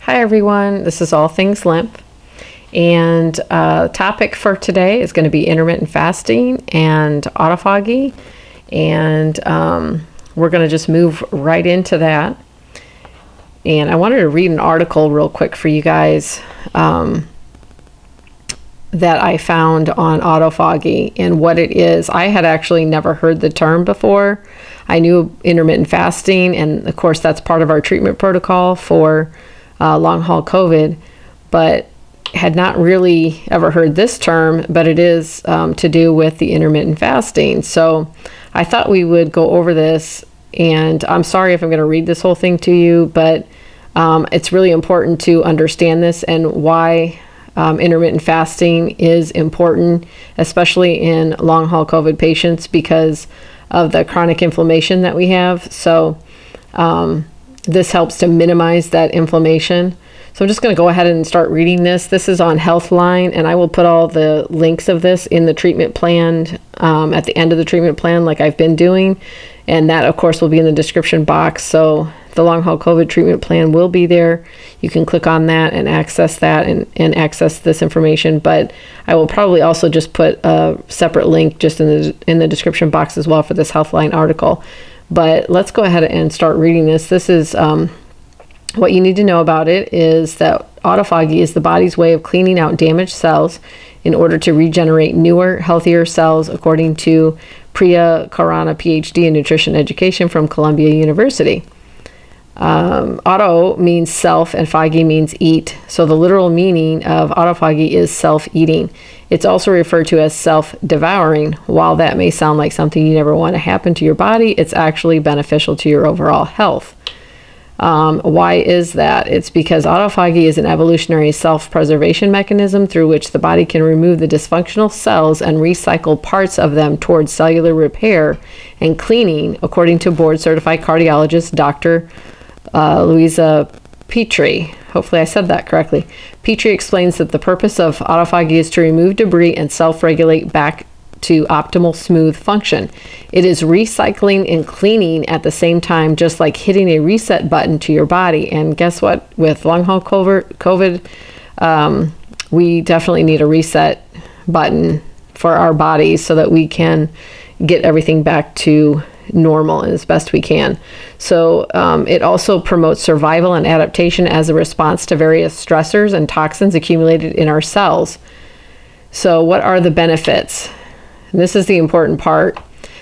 Hi everyone, this is All Things Lymph, and topic for today is going to be intermittent fasting and autophagy, and we're going to just move right into that. And I wanted to read an article real quick for you guys that I found on autophagy and what it is. I had actually never heard the term before. I knew intermittent fasting, and of course that's part of our treatment protocol for long haul COVID, but had not really ever heard this term, but it is to do with the intermittent fasting. So I thought we would go over this, and I'm sorry if I'm going to read this whole thing to you, but it's really important to understand this and why intermittent fasting is important, especially in long haul COVID patients because of the chronic inflammation that we have. So this helps to minimize that inflammation. So I'm just going to go ahead and start reading this. This is on Healthline, and I will put all the links of this in the treatment plan at the end of the treatment plan like I've been doing. And that, of course, will be in the description box. So the long haul COVID treatment plan will be there. You can click on that and access that and access this information. But I will probably also just put a separate link just in the description box as well for this Healthline article. But let's go ahead and start reading this. This is what you need to know about it is that autophagy is the body's way of cleaning out damaged cells in order to regenerate newer, healthier cells, according to Priya Karana, PhD in nutrition education from Columbia University. Auto means self and phagy means eat. So the literal meaning of autophagy is self-eating. It's also referred to as self-devouring. While that may sound like something you never want to happen to your body, it's actually beneficial to your overall health. Why is that? It's because autophagy is an evolutionary self-preservation mechanism through which the body can remove the dysfunctional cells and recycle parts of them towards cellular repair and cleaning, according to board-certified cardiologist Dr. Louisa Petrie. Hopefully I said that correctly. Petrie explains that the purpose of autophagy is to remove debris and self-regulate back to optimal smooth function. It is recycling and cleaning at the same time, just like hitting a reset button to your body. And guess what? With long haul COVID, we definitely need a reset button for our bodies so that we can get everything back to normal as best we can. So it also promotes survival and adaptation as a response to various stressors and toxins accumulated in our cells. So what are the benefits? And this is the important part.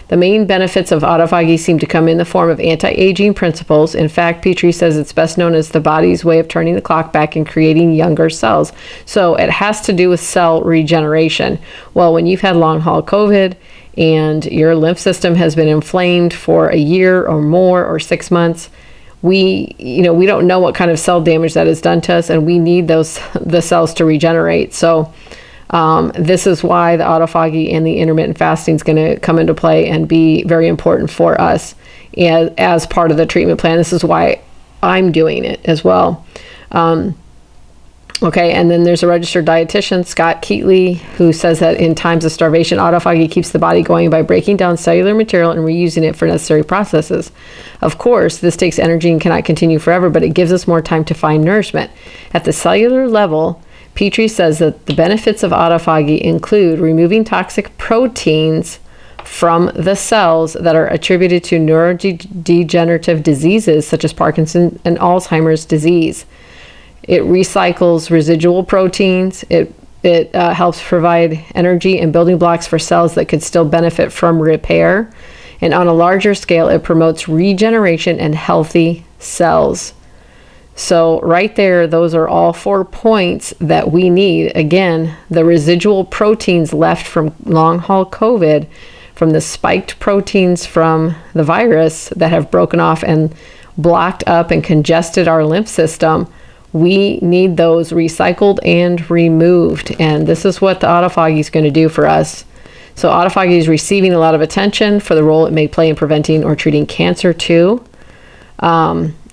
The main benefits of autophagy seem to come in the form of anti-aging principles. In fact, Petrie says it's best known as the body's way of turning the clock back and creating younger cells. So it has to do with cell regeneration. Well, when you've had long haul COVID and your lymph system has been inflamed for a year or more or 6 months, we don't know what kind of cell damage that has done to us, and we need the cells to regenerate. So this is why the autophagy and the intermittent fasting is going to come into play and be very important for us as part of the treatment plan. This is why I'm doing it as well. Okay, and then there's a registered dietitian, Scott Keatley, who says that in times of starvation, autophagy keeps the body going by breaking down cellular material and reusing it for necessary processes. Of course, this takes energy and cannot continue forever, but it gives us more time to find nourishment. At the cellular level, Petrie says that the benefits of autophagy include removing toxic proteins from the cells that are attributed to neurodegenerative diseases such as Parkinson's and Alzheimer's disease. It recycles residual proteins. It helps provide energy and building blocks for cells that could still benefit from repair. And on a larger scale, it promotes regeneration and healthy cells. So right there, those are all 4 points that we need. Again, the residual proteins left from long haul COVID, from the spiked proteins from the virus that have broken off and blocked up and congested our lymph system, we need those recycled and removed. And this is what the autophagy is going to do for us. So autophagy is receiving a lot of attention for the role it may play in preventing or treating cancer too.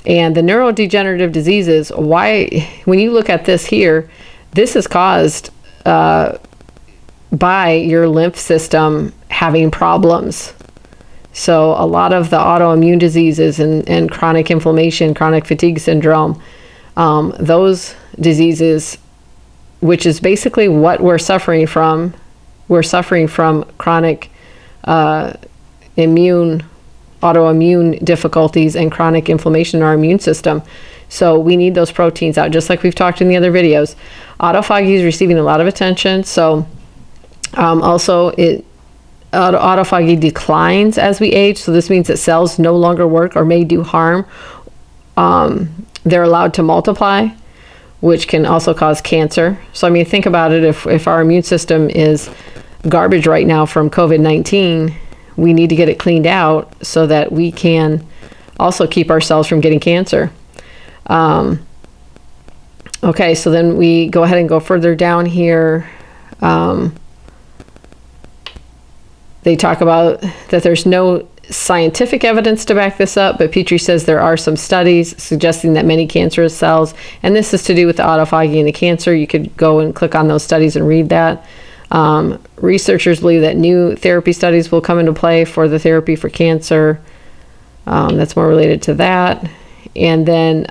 And the neurodegenerative diseases, when you look at this here, this is caused by your lymph system having problems. So a lot of the autoimmune diseases and chronic inflammation, chronic fatigue syndrome, those diseases, which is basically what we're suffering from. We're suffering from chronic autoimmune difficulties and chronic inflammation in our immune system. So we need those proteins out, just like we've talked in the other videos. Autophagy is receiving a lot of attention. So also autophagy declines as we age. So this means that cells no longer work or may do harm. They're allowed to multiply, which can also cause cancer. So I mean, think about it. If our immune system is garbage right now from COVID-19, we need to get it cleaned out so that we can also keep ourselves from getting cancer. Okay, so then we go ahead and go further down here. They talk about that there's no scientific evidence to back this up, but Petrie says there are some studies suggesting that many cancerous cells, and this is to do with the autophagy and the cancer. You could go and click on those studies and read that. Researchers believe that new therapy studies will come into play for the therapy for cancer. That's more related to that. And then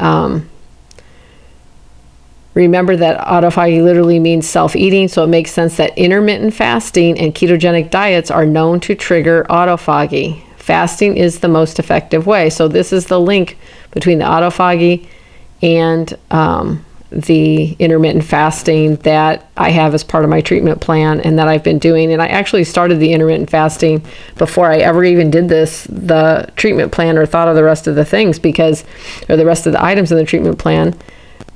remember that autophagy literally means self-eating, so it makes sense that intermittent fasting and ketogenic diets are known to trigger autophagy. Fasting is the most effective way. So this is the link between the autophagy and the intermittent fasting that I have as part of my treatment plan and that I've been doing. And I actually started the intermittent fasting before I ever even did the treatment plan or thought of the rest of the things or the rest of the items in the treatment plan,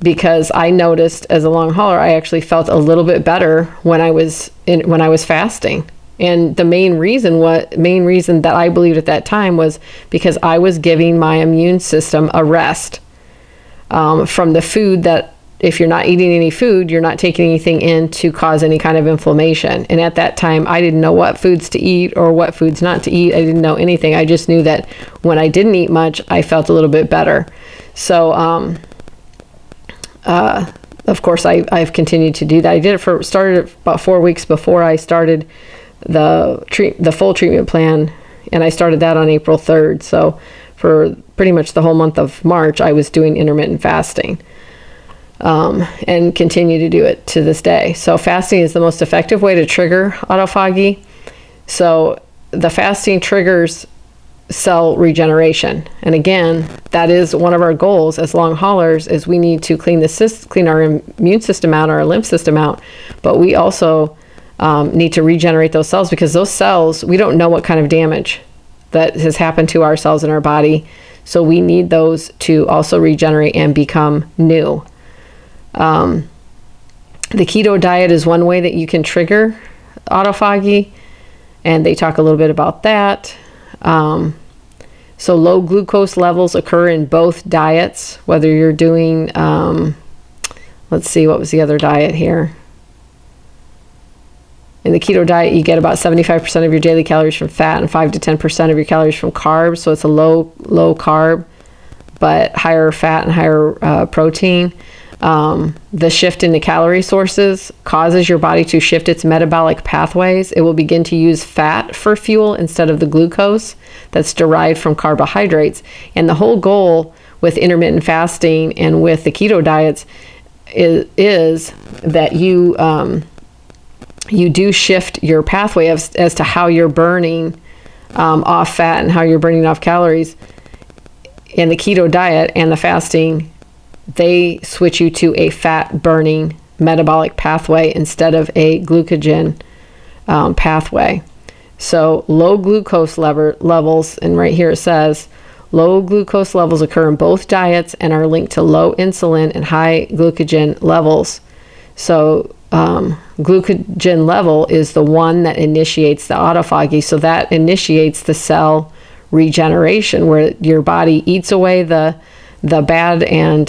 because I noticed as a long hauler, I actually felt a little bit better when I was fasting. And the main reason that I believed at that time was because I was giving my immune system a rest from the food that, if you're not eating any food, you're not taking anything in to cause any kind of inflammation. And at that time, I didn't know what foods to eat or what foods not to eat. I didn't know anything. I just knew that when I didn't eat much, I felt a little bit better. So, of course, I've continued to do that. I did it started about 4 weeks before I started the full treatment plan, and I started that on April 3rd. So for pretty much the whole month of March, I was doing intermittent fasting. And continue to do it to this day. So fasting is the most effective way to trigger autophagy. So the fasting triggers cell regeneration. And again, that is one of our goals as long haulers, is we need to clean our immune system out, our lymph system out, but we also need to regenerate those cells, because those cells, we don't know what kind of damage that has happened to our cells in our body. So we need those to also regenerate and become new. The keto diet is one way that you can trigger autophagy, and they talk a little bit about that. So low glucose levels occur in both diets, whether you're doing, let's see, what was the other diet here? In the keto diet, you get about 75% of your daily calories from fat and 5 to 10% of your calories from carbs. So it's a low carb, but higher fat and higher protein. The shift in the calorie sources causes your body to shift its metabolic pathways. It will begin to use fat for fuel instead of the glucose that's derived from carbohydrates. And the whole goal with intermittent fasting and with the keto diets is that you do shift your pathway as to how you're burning off fat and how you're burning off calories. In the keto diet and the fasting, they switch you to a fat burning metabolic pathway instead of a glucogen pathway. So low glucose levels, and right here it says low glucose levels occur in both diets and are linked to low insulin and high glucogen levels. So glucogen level is the one that initiates the autophagy. So that initiates the cell regeneration, where your body eats away the bad and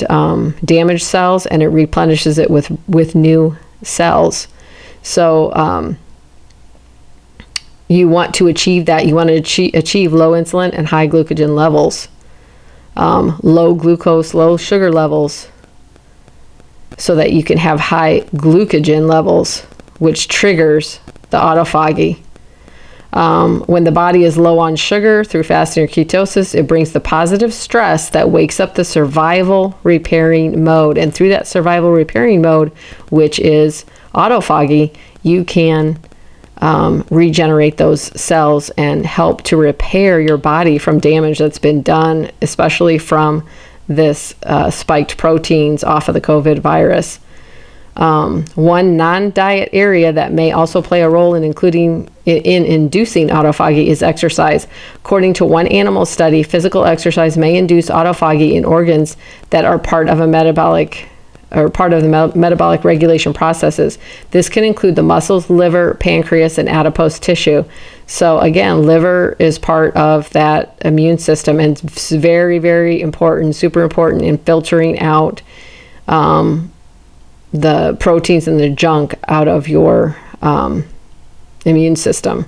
damaged cells, and it replenishes it with new cells. So you want to achieve that. You want to achieve low insulin and high glucogen levels, low glucose, low sugar levels, so that you can have high glucogen levels, which triggers the autophagy. When the body is low on sugar through fasting or ketosis, it brings the positive stress that wakes up the survival repairing mode. And through that survival repairing mode, which is autophagy, you can regenerate those cells and help to repair your body from damage that's been done, especially from this spiked proteins off of the COVID virus. One non-diet area that may also play a role in inducing autophagy is exercise. According to one animal study, physical exercise may induce autophagy in organs that are part of the metabolic regulation processes. This can include the muscles, liver, pancreas, and adipose tissue. So again, liver is part of that immune system, and it's very, very important, super important in filtering out the proteins and the junk out of your immune system.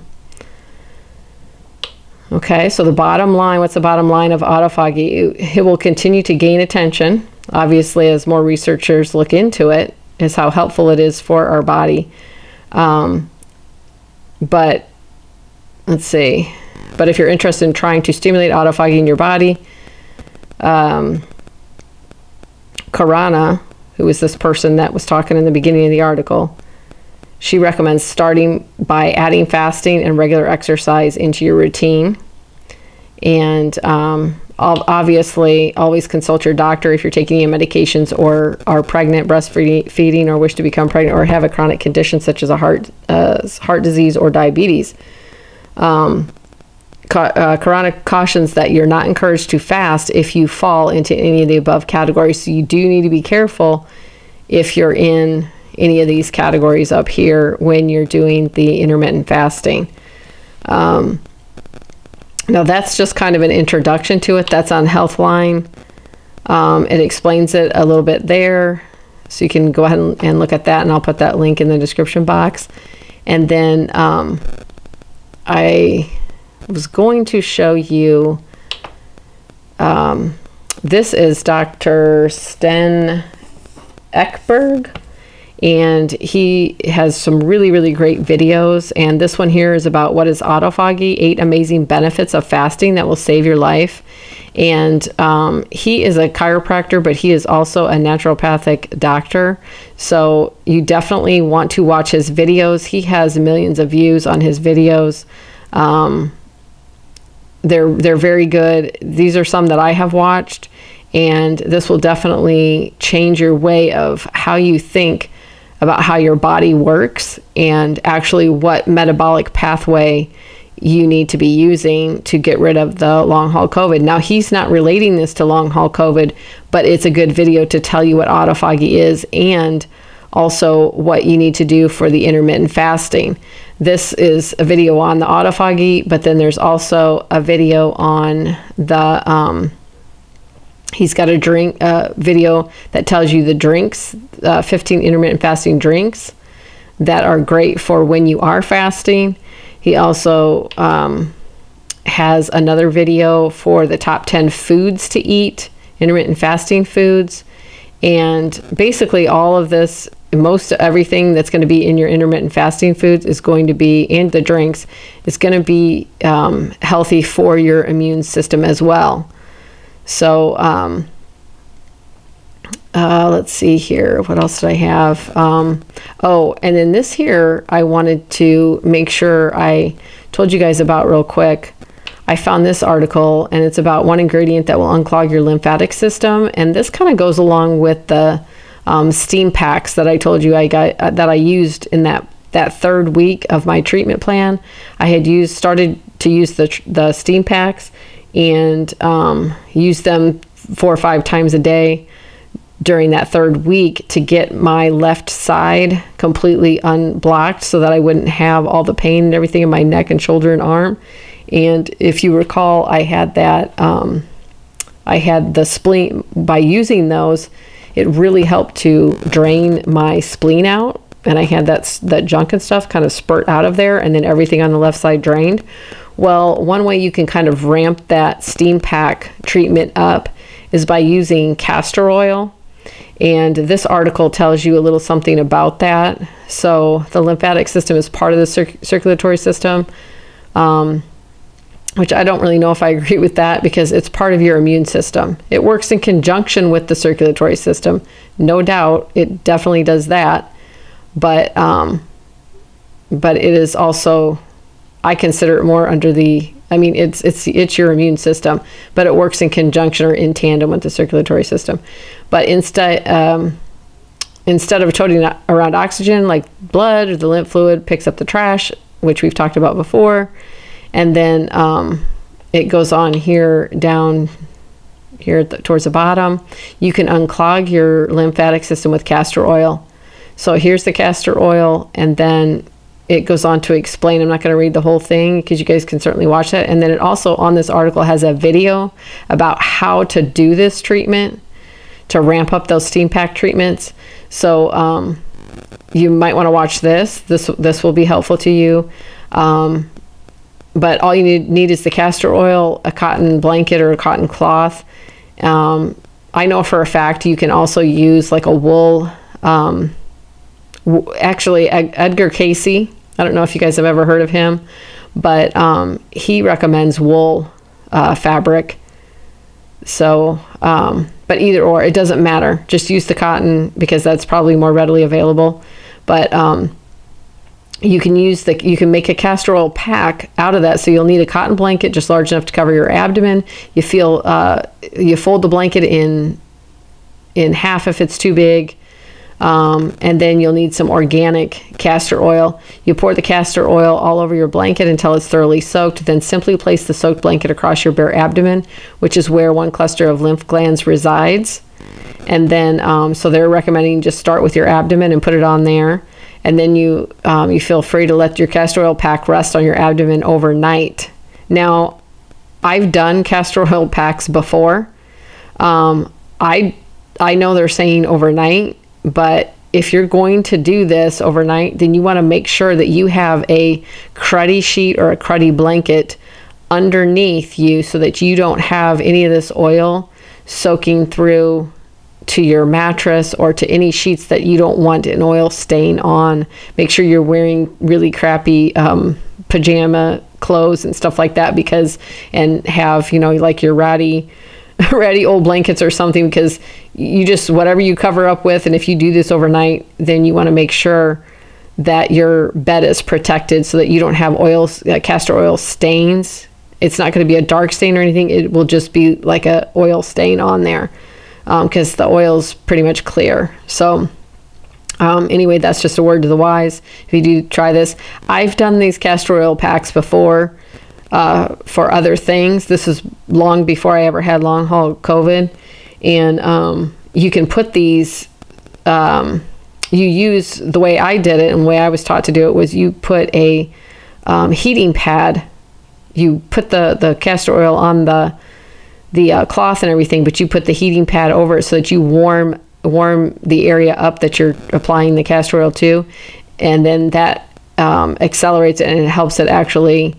Okay, so the bottom line, what's the bottom line of autophagy? It will continue to gain attention, obviously, as more researchers look into it, is how helpful it is for our body. But let's see. But if you're interested in trying to stimulate autophagy in your body, Karana, who is this person that was talking in the beginning of the article, she recommends starting by adding fasting and regular exercise into your routine. And obviously, always consult your doctor if you're taking any medications or are pregnant, breastfeeding, or wish to become pregnant, or have a chronic condition such as a heart disease or diabetes. Karana cautions that you're not encouraged to fast if you fall into any of the above categories. So you do need to be careful if you're in any of these categories up here when you're doing the intermittent fasting. Now that's just kind of an introduction to it. That's on Healthline. It explains it a little bit there. So you can go ahead and look at that, and I'll put that link in the description box. And then I was going to show you, this is Dr. Sten Ekberg, and he has some really, really great videos. And this one here is about what is autophagy, 8 amazing benefits of fasting that will save your life. And he is a chiropractor, but he is also a naturopathic doctor. So you definitely want to watch his videos. He has millions of views on his videos. They're very good. These are some that I have watched, and this will definitely change your way of how you think about how your body works and actually what metabolic pathway you need to be using to get rid of the long haul COVID. Now, he's not relating this to long haul COVID, but it's a good video to tell you what autophagy is and also what you need to do for the intermittent fasting. This is a video on the autophagy, but then there's also a video on the, he's got a drink video that tells you the drinks, 15 intermittent fasting drinks that are great for when you are fasting. He also has another video for the top 10 foods to eat, intermittent fasting foods. And basically all of this, most everything that's going to be in your intermittent fasting foods is going to be, and the drinks, is going to be healthy for your immune system as well. So let's see here. What else did I have? Oh, and then this here, I wanted to make sure I told you guys about real quick. I found this article, and it's about one ingredient that will unclog your lymphatic system. And this kind of goes along with the steam packs that I told you I got, that I used in that third week of my treatment plan. I had started to use the steam packs and use them 4 or 5 times a day during that third week to get my left side completely unblocked so that I wouldn't have all the pain and everything in my neck and shoulder and arm. And if you recall, I had that, I had the spleen. By using those, it really helped to drain my spleen out. And I had that junk and stuff kind of spurt out of there, and then everything on the left side drained. Well, one way you can kind of ramp that steam pack treatment up is by using castor oil. And this article tells you a little something about that. So the lymphatic system is part of the circulatory system. which I don't really know if I agree with that, because it's part of your immune system. It works in conjunction with the circulatory system. No doubt, it definitely does that. But it is also, I consider it more under the, I mean, it's your immune system, but it works in conjunction or in tandem with the circulatory system. But instead of toting around oxygen, like blood or the lymph fluid picks up the trash, which we've talked about before, and then it goes on here, down here towards the bottom. You can unclog your lymphatic system with castor oil. So here's the castor oil, and then it goes on to explain. I'm not going to read the whole thing because you guys can certainly watch that. And then it also, on this article, has a video about how to do this treatment to ramp up those steam pack treatments. So you might want to watch this. This will be helpful to you. But all you need is the castor oil, a cotton blanket or a cotton cloth. I know for a fact you can also use like a wool. Actually, Edgar Casey, I don't know if you guys have ever heard of him, but he recommends wool fabric. So, but either or, it doesn't matter. Just use the cotton because that's probably more readily available. But you can make a castor oil pack out of that. So you'll need a cotton blanket just large enough to cover your abdomen. You fold the blanket in half if it's too big. And then you'll need some organic castor oil. You pour the castor oil all over your blanket until it's thoroughly soaked. Then simply place the soaked blanket across your bare abdomen, which is where one cluster of lymph glands resides. And then, so they're recommending just start with your abdomen and put it on there. And then you feel free to let your castor oil pack rest on your abdomen overnight. Now, I've done castor oil packs before. I know they're saying overnight, but if you're going to do this overnight, then you want to make sure that you have a cruddy sheet or a cruddy blanket underneath you so that you don't have any of this oil soaking through to your mattress or to any sheets that you don't want an oil stain on. Make sure you're wearing really crappy pajama clothes and stuff like that, and have, like your ratty old blankets or something, because you just, whatever you cover up with, and if you do this overnight, then you want to make sure that your bed is protected so that you don't have castor oil stains. It's not going to be a dark stain or anything. It will just be like a oil stain on there, because the oil's pretty much clear. So anyway, that's just a word to the wise. If you do try this, I've done these castor oil packs before for other things. This is long before I ever had long haul COVID. And you can put these, you use, the way I did it and the way I was taught to do it was you put a heating pad. You put the castor oil on the cloth and everything, but you put the heating pad over it so that you warm the area up that you're applying the castor oil to, and then that accelerates it and it helps it actually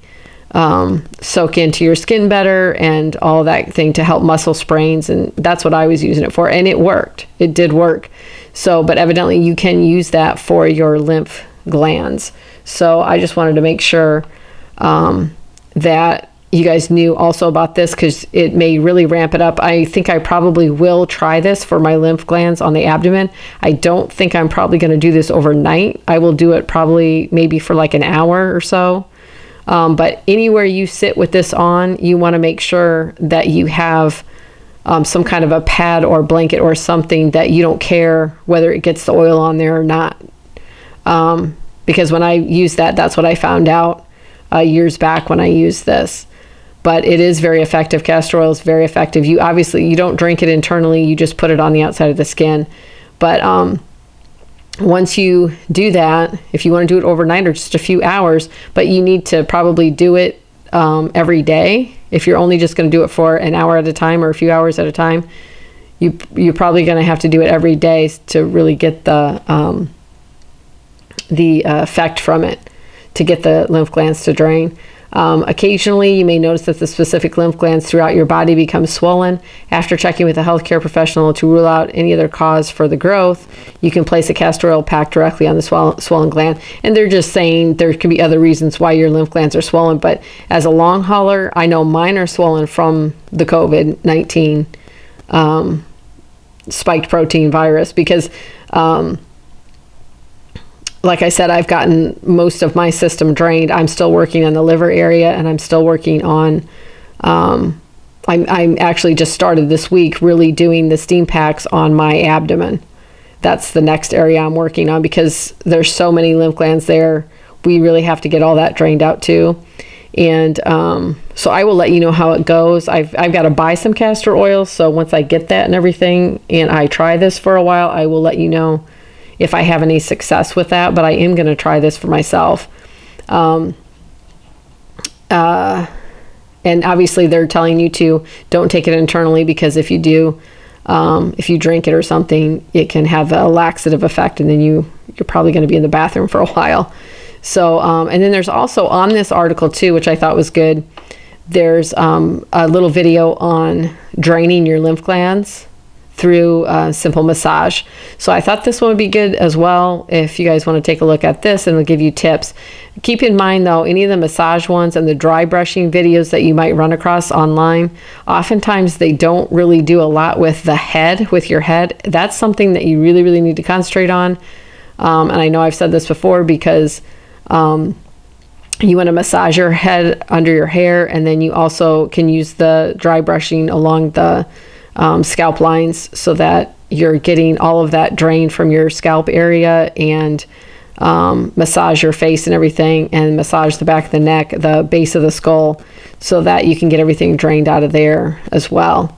soak into your skin better and all that thing to help muscle sprains. And that's what I was using it for, and it worked. It did work. So, but evidently you can use that for your lymph glands. So I just wanted to make sure that you guys knew also about this, because it may really ramp it up. I think I probably will try this for my lymph glands on the abdomen. I don't think I'm probably going to do this overnight. I will do it probably maybe for like an hour or so. But anywhere you sit with this on, you want to make sure that you have some kind of a pad or blanket or something that you don't care whether it gets the oil on there or not. Because when I used that, that's what I found out years back when I used this. But it is very effective. Castor oil is very effective. You don't drink it internally. You just put it on the outside of the skin. But once you do that, if you want to do it overnight or just a few hours, but you need to probably do it every day. If you're only just going to do it for an hour at a time or a few hours at a time, you're probably going to have to do it every day to really get the effect from it, to get the lymph glands to drain. Occasionally, you may notice that the specific lymph glands throughout your body become swollen. After checking with a healthcare professional to rule out any other cause for the growth, you can place a castor oil pack directly on the swollen gland. And they're just saying there can be other reasons why your lymph glands are swollen. But as a long hauler, I know mine are swollen from the COVID-19 spiked protein virus because like I said, I've gotten most of my system drained. I'm still working on the liver area, and I'm still working on, I'm actually just started this week really doing the steam packs on my abdomen. That's the next area I'm working on because there's so many lymph glands there. We really have to get all that drained out too. And so I will let you know how it goes. I've got to buy some castor oil. So once I get that and everything, and I try this for a while, I will let you know if I have any success with that, but I am going to try this for myself. And obviously they're telling you to don't take it internally because if you do, if you drink it or something, it can have a laxative effect and then you're probably going to be in the bathroom for a while. So, and then there's also on this article too, which I thought was good, there's a little video on draining your lymph glands through simple massage. So I thought this one would be good as well if you guys want to take a look at this, and it'll give you tips. Keep in mind though, any of the massage ones and the dry brushing videos that you might run across online, oftentimes they don't really do a lot with the head, with your head. That's something that you really, really need to concentrate on. And I know I've said this before because you want to massage your head under your hair, and then you also can use the dry brushing along the scalp lines so that you're getting all of that drained from your scalp area, and massage your face and everything, and massage the back of the neck, the base of the skull, so that you can get everything drained out of there as well.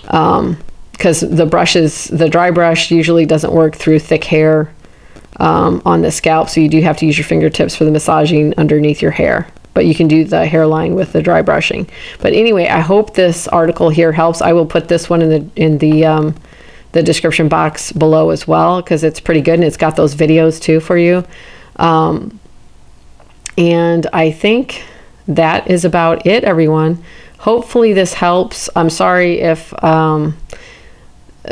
Because the dry brush usually doesn't work through thick hair on the scalp, so you do have to use your fingertips for the massaging underneath your hair. But you can do the hairline with the dry brushing. But anyway, I hope this article here helps. I will put this one in the description box below as well, because it's pretty good and it's got those videos too for you. And I think that is about it, everyone. Hopefully this helps. I'm sorry if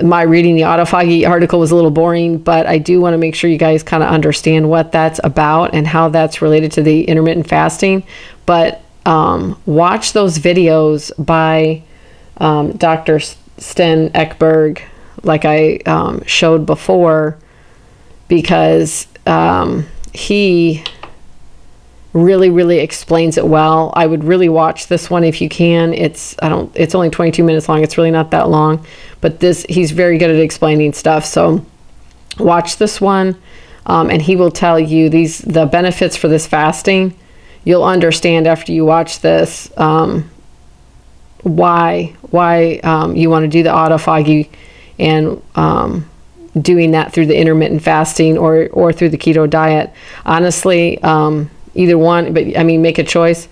my reading the autophagy article was a little boring, but I do want to make sure you guys kind of understand what that's about and how that's related to the intermittent fasting. But watch those videos by Dr. Sten Ekberg, like I showed before, because he really, really explains it well. I would really watch this one if you can. It's only 22 minutes long. It's really not that long, but he's very good at explaining stuff. So watch this one, and he will tell you the benefits for this fasting. You'll understand after you watch this why you want to do the autophagy and doing that through the intermittent fasting or through the keto diet. Honestly, either one, but I mean, make a choice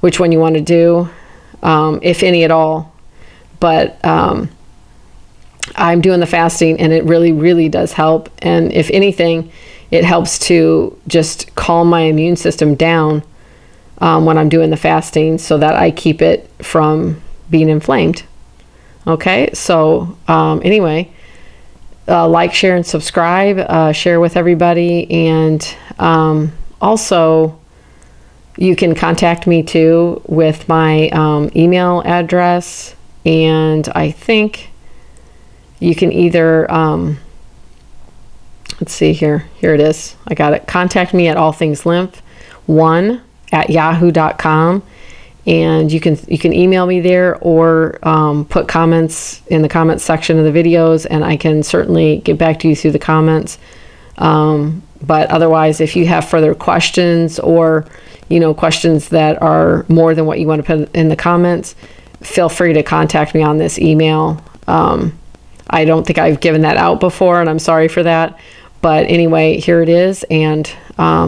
which one you want to do, if any at all. But I'm doing the fasting, and it really, really does help. And if anything, it helps to just calm my immune system down when I'm doing the fasting, so that I keep it from being inflamed. Okay, so anyway, like, share, and subscribe. Share with everybody, and also, you can contact me too with my email address, and I think you can either, let's see here. Here it is. I got it. Contact me at allthingslymph1@yahoo.com, and you can email me there, or put comments in the comments section of the videos, and I can certainly get back to you through the comments. But otherwise, if you have further questions, or questions that are more than what you want to put in the comments, feel free to contact me on this email. I don't think I've given that out before, and I'm sorry for that. But anyway, here it is. And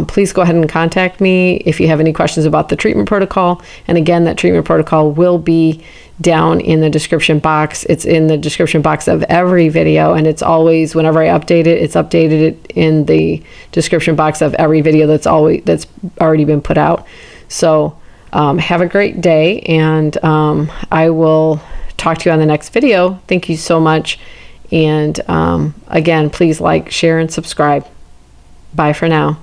please go ahead and contact me if you have any questions about the treatment protocol. And again, that treatment protocol will be down in the description box. It's in the description box of every video, and it's always, whenever I update it, it's updated in the description box of every video that's already been put out. So Have a great day, and I will talk to you on the next video. Thank you so much. And again, please like, share, and subscribe. Bye for now.